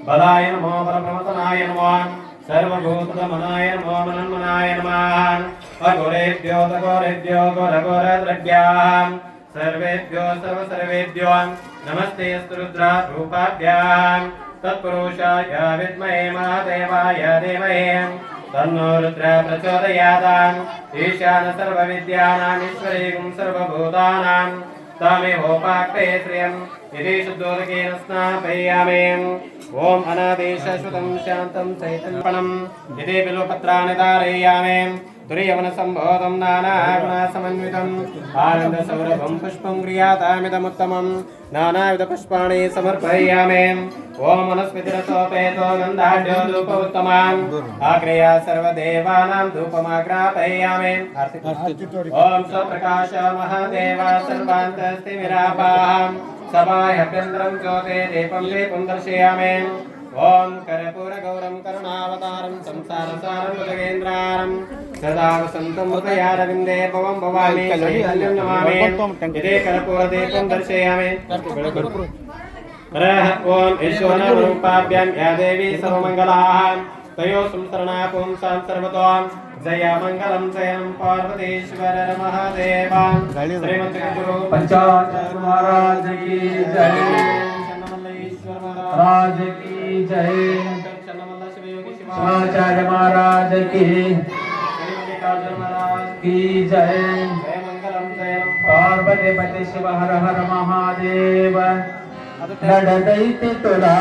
बलाय नमो परमतनाय नमो सर्वभूतमनाय नमो मनन्मनाय नमः अघोरेभ्यो तघोरेभ्यो घोरघोरद्रव्याः सर्वेभ्यो सर्वसर्वेभ्यो नमस्ते रुद्रा रूपाभ्यां तत्पुरुषाय विद्महे महादेवाय धीमहि तन्नो रुद्रः प्रचोदयात् ईशान सर्वविद्यानां ईश्वरीं सर्वभूतानां तामेवोपाक्ते श्रियम् इति शुद्धोदकेन स्नापयामि ओम अनादेशश्रुतं शान्तं चैतन्यपणम् इति बिल्वपत्राणि धारयामि तुरीयवन सम्बोधं नानागुणसमन्वितम् आनन्दसौरभं पुष्पं क्रियातामिदमुत्तमं नानाविधपुष्पाणि समर्पयामि ओम वनस्पतिरसोपेतो गन्धाढ्यो धूपोत्तमान् आग्रया सर्वदेवानां धूपमाग्रापयामि ओम स्वप्रकाश महादेव सर्वान्तस्तिमिरापाः सभाह्यभ्यन्तरं ज्योते दीपं दीपं दर्शयामि ओम कर्पूरगौरं करुणावतारं संसारसारं भुजगेन्द्रारं सदा वसन्तं हृदयारविन्दे भवं भवामि शैलल्यं नमामि इति कर्पूरदीपं दर्शयामि ओम ईश्वररूपाभ्यां या देवी सर्वमङ्गलाः तयोः संसरणा पुंसां सर्वतो जय मंगलम जयं पार्वतीश्वर महादेव श्रीमंत गुरु पंचाचार्य महाराज की जय महाराज की जय शिवाचार्य महाराज की जय जय मंगलम जयं पार्वती पति शिव हर हर महादेव नडदैते तुला